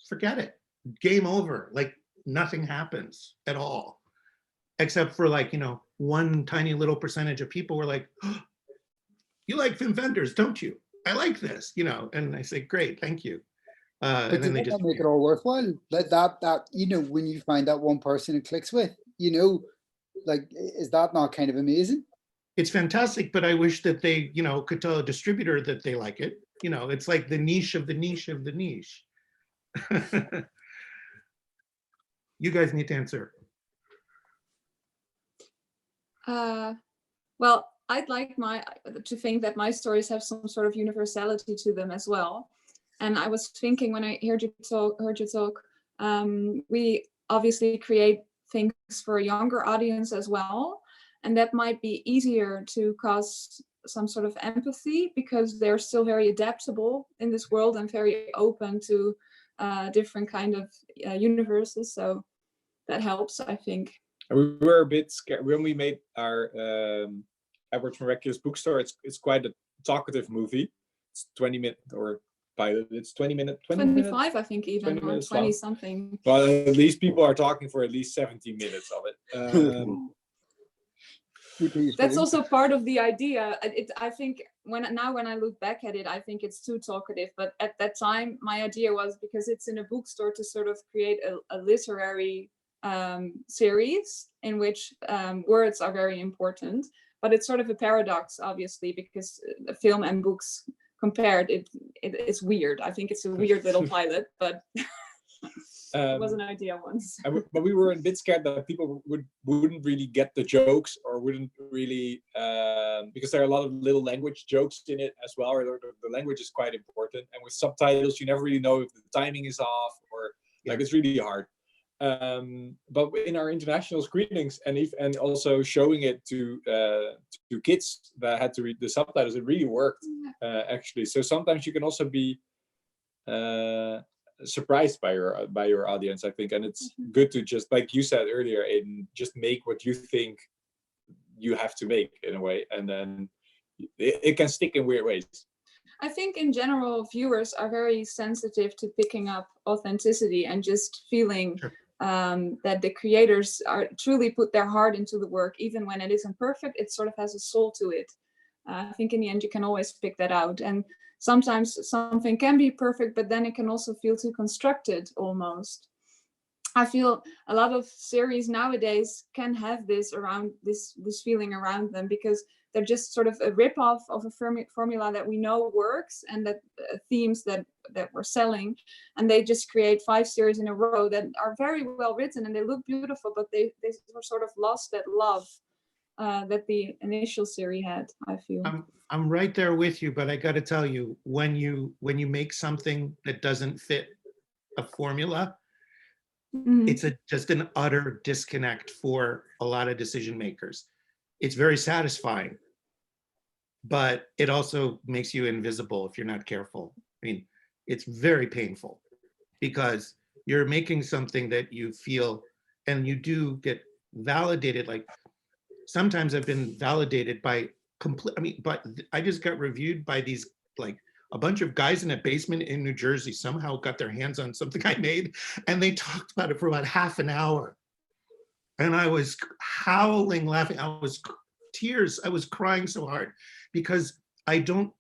forget it, game over, like nothing happens at all. Except for like, you know, one tiny little percentage of people were like, oh, you like film vendors, don't you? I like this, you know, and I say, great, thank you. And then they just make it all worthwhile. Like that, you know, when you find that one person it clicks with, you know, like, is that not kind of amazing? It's fantastic, but I wish that they, you know, could tell a distributor that they like it. You know, it's like the niche of the niche of the niche. You guys need to answer. Well, I'd like to think that my stories have some sort of universality to them as well. And I was thinking when I heard you talk, we obviously create things for a younger audience as well. And that might be easier to cause some sort of empathy because they're still very adaptable in this world and very open to different kind of universes. So that helps, I think. We were a bit scared when we made our Edward's Miraculous Bookstore. It's quite a talkative movie. It's 20 minutes or pilot. It's 20 minutes. 25, minutes? I think, even 20 or 20 something. But at least people are talking for at least 17 minutes of it. That's also part of the idea. I think when I look back at it, I think it's too talkative. But at that time, my idea was because it's in a bookstore to sort of create a literary series in which words are very important. But it's sort of a paradox, obviously, because film and books compared, it's weird. I think it's a weird little pilot, but it was an idea once. But we were a bit scared that people wouldn't really get the jokes or wouldn't really, because there are a lot of little language jokes in it as well, or the language is quite important. And with subtitles, you never really know if the timing is off or like it's really hard. But in our international screenings and also showing it to kids that had to read the subtitles, it really worked actually. So sometimes you can also be surprised by your audience, I think, and it's good to just, like you said earlier, Aiden, just make what you think you have to make in a way, and then it can stick in weird ways. I think in general, viewers are very sensitive to picking up authenticity and just feeling that the creators are truly put their heart into the work, even when it isn't perfect. It sort of has a soul to it. I think in the end you can always pick that out, and sometimes something can be perfect, but then it can also feel too constructed almost. I feel a lot of series nowadays can have this feeling around them, because they're just sort of a rip-off of a formula that we know works, and that themes that we're selling, and they just create 5 series in a row that are very well written and they look beautiful, but they were sort of lost that love that the initial series had, I feel. I'm right there with you, but I got to tell you, when you make something that doesn't fit a formula, it's just an utter disconnect for a lot of decision makers. It's very satisfying, but it also makes you invisible if you're not careful. I mean, it's very painful because you're making something that you feel, and you do get validated. Like sometimes I've been validated by but I just got reviewed by these, like, a bunch of guys in a basement in New Jersey somehow got their hands on something I made, and they talked about it for about half an hour. And I was howling, laughing. I was crying so hard because I do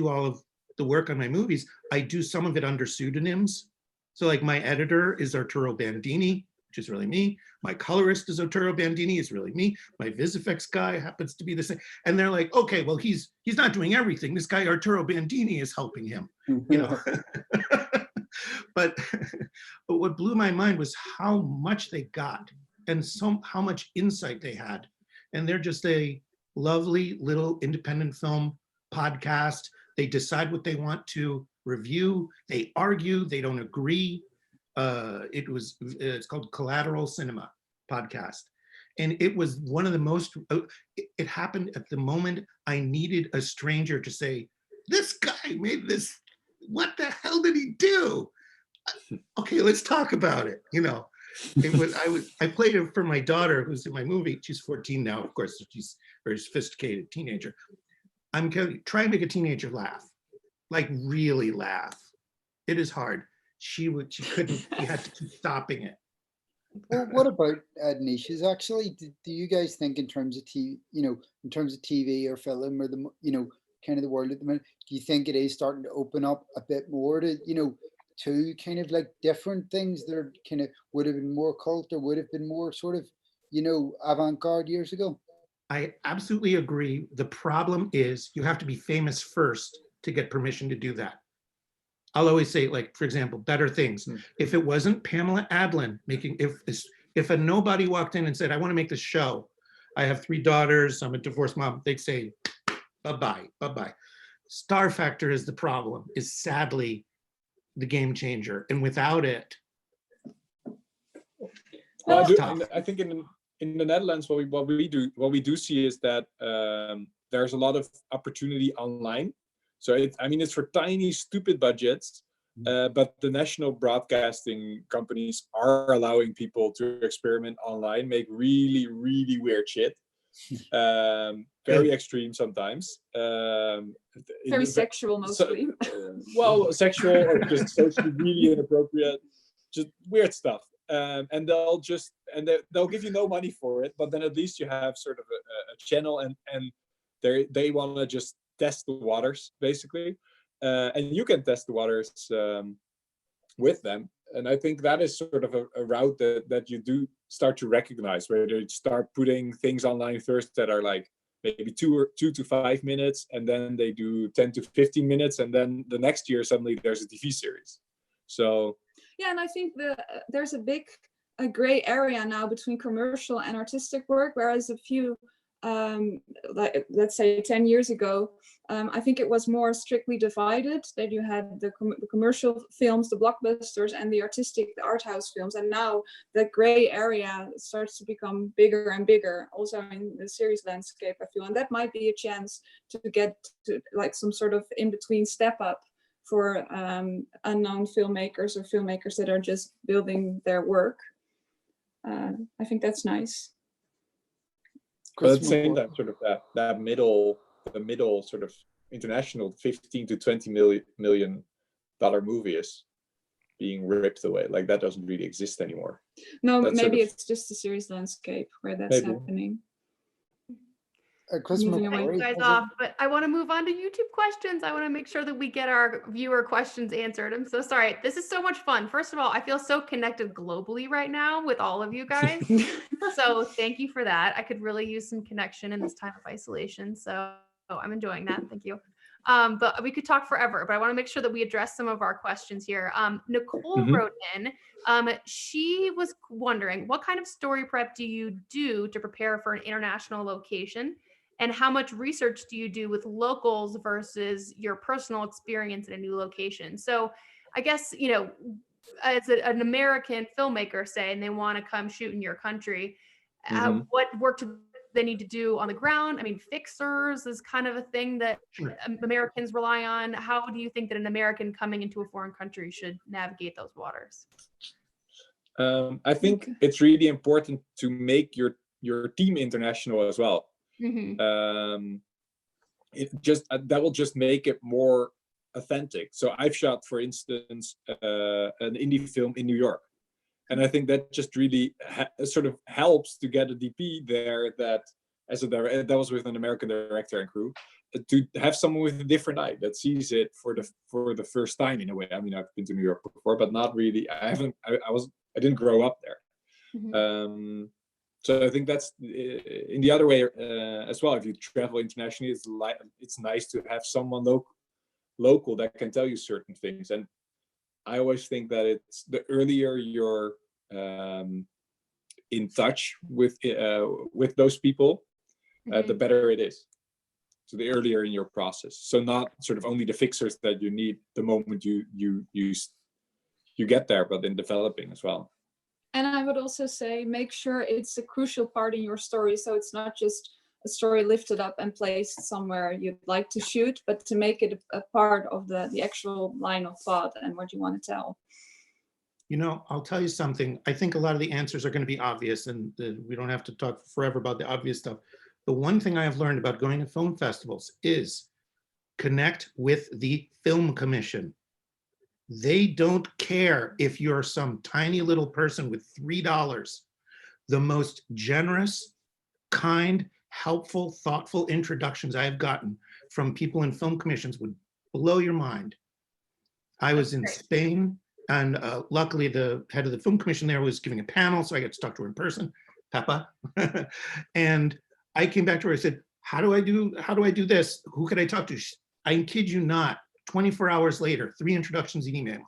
all of the work on my movies. I do some of it under pseudonyms. So like my editor is Arturo Bandini, which is really me. My colorist is Arturo Bandini, is really me. My VisFX guy happens to be the same. And they're like, okay, well, he's not doing everything. This guy Arturo Bandini is helping him, you know. But what blew my mind was how much they got, and how much insight they had. And they're just a lovely little independent film podcast. They decide what they want to review. They argue. They don't agree. It's called Collateral Cinema Podcast. And it was one of the most, it happened at the moment I needed a stranger to say, this guy made this, what the hell did he do? Okay, let's talk about it, you know. I played it for my daughter who's in my movie. She's 14 now, of course. She's a very sophisticated teenager. I'm trying to make a teenager laugh, like really laugh. It is hard. She couldn't, she had to keep stopping it. Well, what about niches actually? Do you guys think in terms of TV or film, or the, you know, kind of the world at the minute, do you think it is starting to open up a bit more to, you know, to kind of like different things that are kind of would have been more cult or would have been more sort of, you know, avant-garde years ago? I absolutely agree. The problem is you have to be famous first to get permission to do that. I'll always say, like, for example, Better Things. If it wasn't Pamela Adlon making, if a nobody walked in and said, I want to make this show, I have 3 daughters, I'm a divorced mom, they'd say, bye-bye, bye-bye. Star Factor is the problem, is sadly the game changer. And without it, I think in the Netherlands, what we do see is that there's a lot of opportunity online. So it's for tiny, stupid budgets, but the national broadcasting companies are allowing people to experiment online, make really, really weird shit, very extreme sometimes. Very sexual mostly. Sexual or just socially really inappropriate, just weird stuff. And they'll give you no money for it, but then at least you have sort of a channel, and they want to just test the waters basically, and you can test the waters with them. And I think that is sort of a route that you do start to recognize, where you start putting things online first that are like maybe 2 to 5 minutes, and then they do 10 to 15 minutes, and then the next year suddenly there's a TV series. So yeah, and I think there's a big gray area now between commercial and artistic work, whereas a few like, let's say 10 years ago, I think it was more strictly divided, that you had the commercial films, the blockbusters, and the artistic, the art house films. And now the gray area starts to become bigger and bigger, also in the series landscape, I feel. And that might be a chance to get to like some sort of in-between step up for unknown filmmakers or filmmakers that are just building their work. I think that's nice. But at the same time, sort of the middle sort of international $15 to $20 million movie is being ripped away. Like that doesn't really exist anymore. No, That's maybe sort of, it's just the series landscape where that's happening. Moving you guys off, but I want to move on to YouTube questions. I want to make sure that we get our viewer questions answered. I'm so sorry. This is so much fun. First of all, I feel so connected globally right now with all of you guys. So thank you for that. I could really use some connection in this time of isolation. So I'm enjoying that. Thank you. But we could talk forever, but I want to make sure that we address some of our questions here. Nicole wrote in, she was wondering, what kind of story prep do you do to prepare for an international location? And how much research do you do with locals versus your personal experience in a new location? So I guess, you know, as an American filmmaker, say, and they want to come shoot in your country, what work do they need to do on the ground? I mean, fixers is kind of a thing that Americans rely on. How do you think that an American coming into a foreign country should navigate those waters? I think it's really important to make your team international as well. It just that will just make it more authentic. So I've shot, for instance, an indie film in New York, and I think that just really sort of helps to get a DP there that that was with an American director and crew, to have someone with a different eye that sees it for the first time in a way. I mean, I've been to New York before, but not really. I didn't grow up there. So I think that's in the other way as well. If you travel internationally, it's nice to have someone local that can tell you certain things. And I always think that it's the earlier you're in touch with those people, the better it is. So the earlier in your process. So not sort of only the fixers that you need the moment you get there, but in developing as well. And I would also say, make sure it's a crucial part in your story. So it's not just a story lifted up and placed somewhere you'd like to shoot, but to make it a part of the actual line of thought and what you want to tell. You know, I'll tell you something. I think a lot of the answers are going to be obvious, and we don't have to talk forever about the obvious stuff. The one thing I have learned about going to film festivals is connect with the film commission. They don't care if you're some tiny little person with $3. The most generous, kind, helpful, thoughtful introductions I've gotten from people in film commissions would blow your mind. I was in Spain, and luckily the head of the film commission there was giving a panel, so I got to talk to her in person, Peppa. And I came back to her, I said, how do I do this? Who could I talk to? I kid you not, 24 hours later, 3 introductions in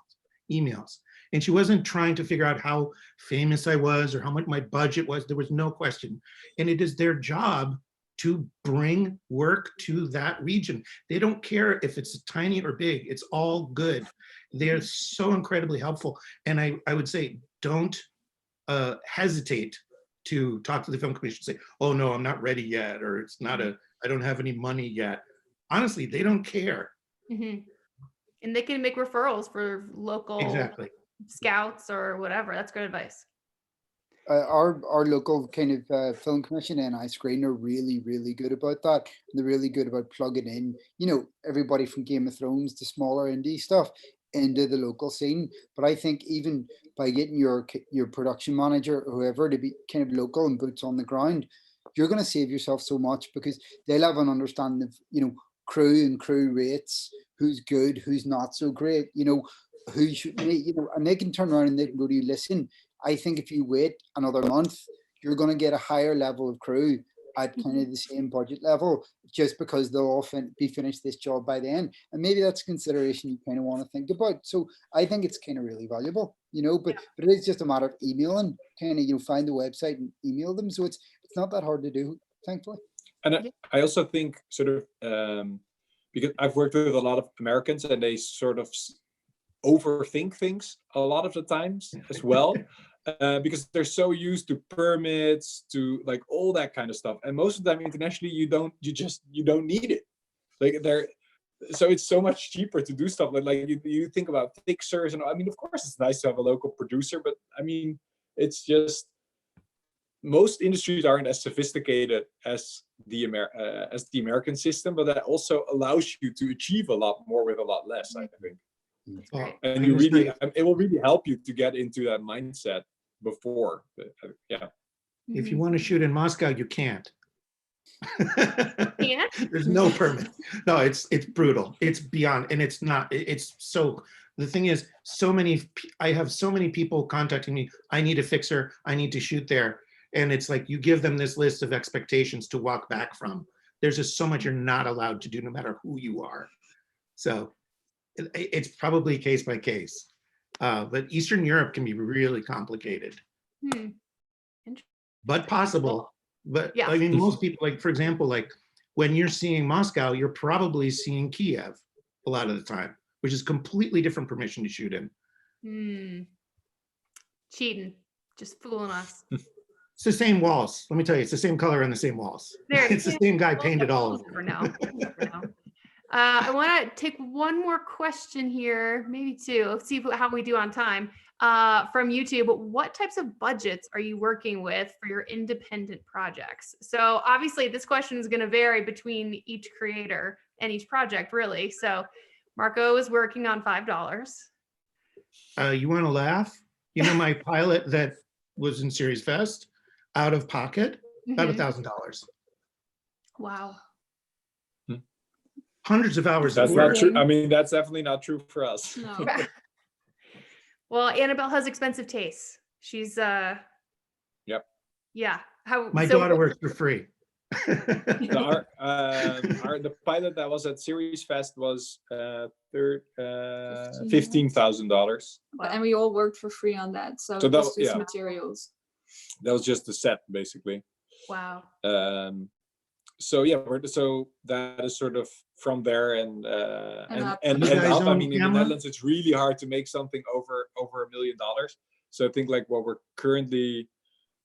emails. And she wasn't trying to figure out how famous I was or how much my budget was. There was no question. And it is their job to bring work to that region. They don't care if it's tiny or big, it's all good. They're so incredibly helpful. And I would say, don't hesitate to talk to the film commission, say, oh no, I'm not ready yet, or it's not I don't have any money yet. Honestly, they don't care. And they can make referrals for local scouts or whatever. That's good advice. Our local kind of film commission and iScreen are really, really good about that. They're really good about plugging in, you know, everybody from Game of Thrones to smaller indie stuff into the local scene. But I think even by getting your production manager or whoever to be kind of local and boots on the ground, you're going to save yourself so much, because they'll have an understanding of, you know, crew and crew rates, who's good, who's not so great, you know, who should, you know, and they can turn around and they can go to you, listen, I think if you wait another month, you're going to get a higher level of crew at kind of the same budget level, just because they'll all be finished this job by then. And maybe that's a consideration you kind of want to think about. So I think it's kind of really valuable, you know, but it is just a matter of emailing, kind of, you know, find the website and email them. So it's not that hard to do, thankfully. And I also think sort of, because I've worked with a lot of Americans and they sort of overthink things a lot of the times as well, because they're so used to permits, to like all that kind of stuff. And most of the time internationally, you don't need it. Like so it's so much cheaper to do stuff like you think about fixers, and I mean, of course it's nice to have a local producer, but I mean, it's just most industries aren't as sophisticated as the American system, but that also allows you to achieve a lot more with a lot less, I think. And you really, it will really help you to get into that mindset before. Yeah. If you want to shoot in Moscow, you can't. Can't? There's no permit. No, it's brutal. It's beyond, and it's not. It's so. The thing is, I have so many people contacting me. I need a fixer. I need to shoot there. And it's like you give them this list of expectations to walk back from. There's just so much you're not allowed to do, no matter who you are. So it's probably case by case. But Eastern Europe can be really complicated. But possible. But yeah. I mean, most people, like, for example, like when you're seeing Moscow, you're probably seeing Kiev a lot of the time, which is completely different permission to shoot in. Cheating, just fooling us. It's the same walls. Let me tell you, it's the same color and the same walls. It's the same guy painted all of them. For now. I want to take one more question here, maybe two. Let's see how we do on time. From YouTube, what types of budgets are you working with for your independent projects? So obviously this question is going to vary between each creator and each project, really. So Marco is working on $5. You want to laugh? You know, my pilot that was in SeriesFest, out of pocket, about $1,000. Wow. Hundreds of hours. That's not true. I mean, that's definitely not true for us. No. Well, Annabelle has expensive tastes. She's Yep. Yeah. My daughter works for free. The pilot that was at SeriesFest was $15,000. And we all worked for free on that. So that was was just materials. That was just the set, basically. Wow. So yeah, so that is sort of from there and up. I mean, in the Netherlands, it's really hard to make something over $1 million. So I think like what we're currently,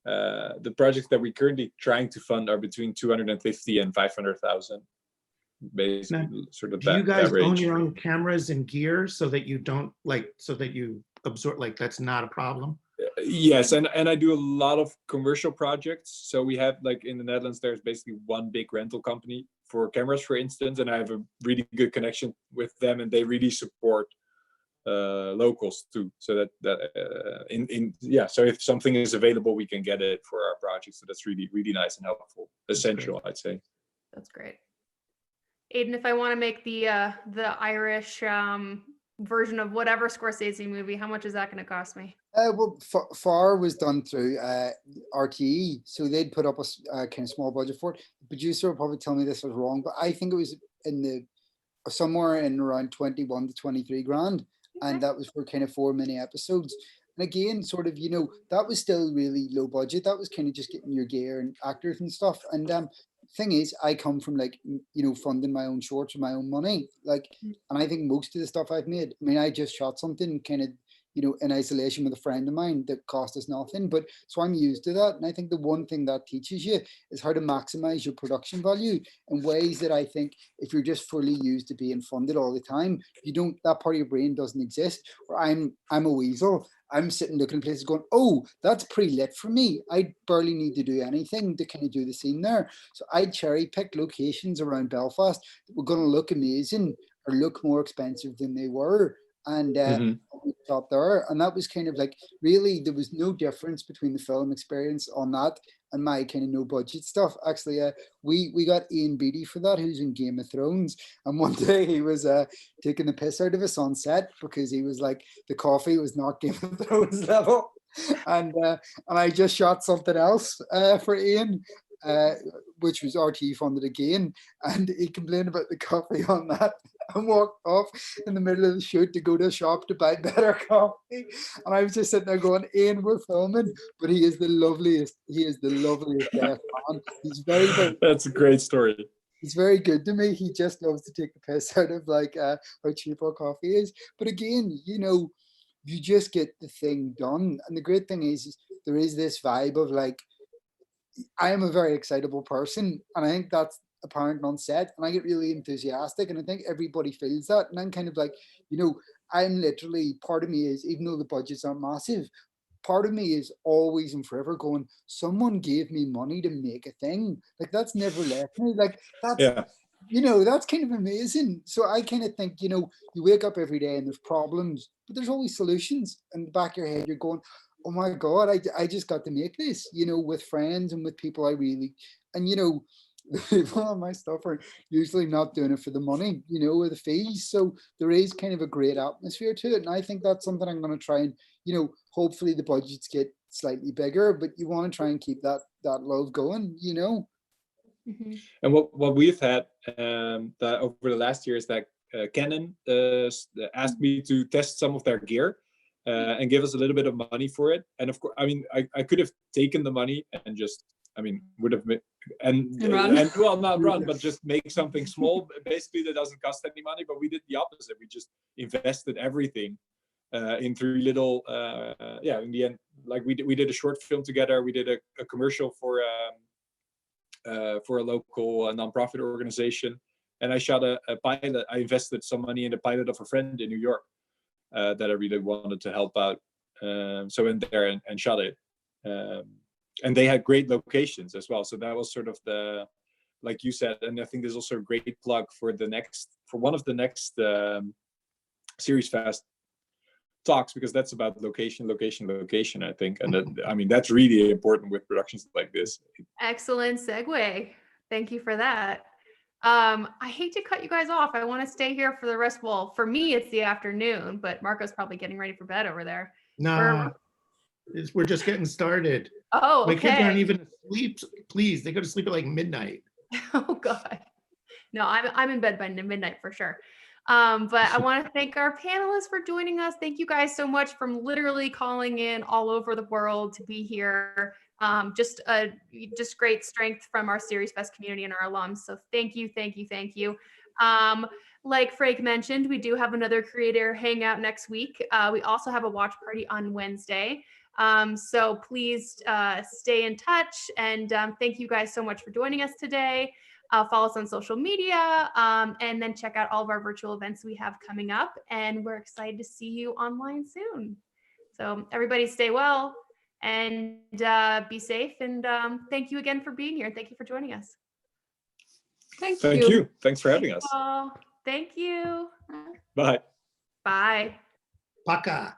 the projects that we're currently trying to fund are between 250 and 500,000. Basically, now, sort of do you guys own your own cameras and gear so that you don't so that you absorb, that's not a problem? Yes, and I do a lot of commercial projects. So we have, like, in the Netherlands, there's basically one big rental company for cameras, for instance, and I have a really good connection with them, and they really support locals too. So so if something is available, we can get it for our projects. So that's really, really nice and helpful. Essential, I'd say. That's great. Aiden, if I want to make the Irish version of whatever Scorsese movie, how much is that going to cost me? Well, FAR was done through RTE, so they'd put up a kind of small budget for it. The producer will probably tell me this was wrong, but I think it was somewhere in around 21 to 23 grand, and that was for kind of 4 mini episodes. And again, sort of, that was still really low budget. That was kind of just getting your gear and actors and stuff. And thing is, I come from funding my own shorts with my own money, and I think most of the stuff I've made, I mean, I just shot something kind of in isolation with a friend of mine that cost us nothing, but so I'm used to that. And I think the one thing that teaches you is how to maximize your production value in ways that I think if you're just fully used to being funded all the time, that part of your brain doesn't exist. Or I'm a weasel. I'm sitting looking at places going, oh, that's pre-lit for me. I barely need to do anything to kind of do the scene there. So I cherry picked locations around Belfast that were going to look amazing or look more expensive than they were. And we shot there, and that was kind of really there was no difference between the film experience on that and my kind of no budget stuff. Actually, we got Ian Beattie for that, who's in Game of Thrones, and one day he was taking the piss out of us on set because he was like, the coffee was not Game of Thrones level, and I just shot something else for Ian. Which was RT funded again, and he complained about the coffee on that. and walked off in the middle of the shoot to go to a shop to buy better coffee. And I was just sitting there going, Ian, we're filming, but he is the loveliest. He is the loveliest best man. He's very, very. That's a great story. He's very good to me. He just loves to take the piss out of like how cheap our coffee is. But again, you know, you just get the thing done. And the great thing is there is this vibe of like, I am a very excitable person, and I think that's apparent on set, and I get really enthusiastic, and I think everybody feels that. And I'm kind of like, you know, I'm literally, part of me is, even though the budgets aren't massive, part of me is always and forever going, someone gave me money to make a thing. Like, that's never left me. Like, that's, Yeah. you know, that's kind of amazing. So I kind of think, you know, you wake up every day and there's problems, but there's always solutions. In the back of your head, you're going, oh my God, I just got to make this, you know, with friends and with people I really, and, you know, the people on my stuff are usually not doing it for the money, you know, or the fees. So there is kind of a great atmosphere to it. And I think that's something I'm going to try and, you know, hopefully the budgets get slightly bigger, but you want to try and keep that love going, you know. Mhm. And what we've had that over the last year is that Canon asked me to test some of their gear and give us a little bit of money for it. And of course, I mean, I could have taken the money and just, I mean, would have and well, not run, but just make something small, basically, that doesn't cost any money. But we did the opposite. We just invested everything in 3 little, in the end, like we did a short film together. We did a commercial for a local nonprofit organization, and I shot a pilot. I invested some money in the pilot of a friend in New York that I really wanted to help out. So in there and shot it. And they had great locations as well. So that was sort of the, like you said, and I think there's also a great plug for one of the next SeriesFest talks, because that's about location, I think. And that, I mean, that's really important with productions like this. Excellent segue. Thank you for that. I hate to cut you guys off. I want to stay here for the rest. Well, for me, it's the afternoon, but Marco's probably getting ready for bed over there. No, we're just getting started. Oh, My okay. kids aren't even asleep. Please, they go to sleep at like midnight. Oh God. No, I'm in bed by midnight for sure. But I want to thank our panelists for joining us. Thank you guys so much from literally calling in all over the world to be here. Just great strength from our SeriesFest community and our alums. So thank you. Like Freek mentioned, we do have another creator hangout next week. We also have a watch party on Wednesday. So please stay in touch, and thank you guys so much for joining us today. Follow us on social media, and then check out all of our virtual events we have coming up, and we're excited to see you online soon. So everybody stay well and be safe, and thank you again for being here. Thank you for joining us. Thank you. Thanks for having us. Thank you. Bye. Bye. Paka.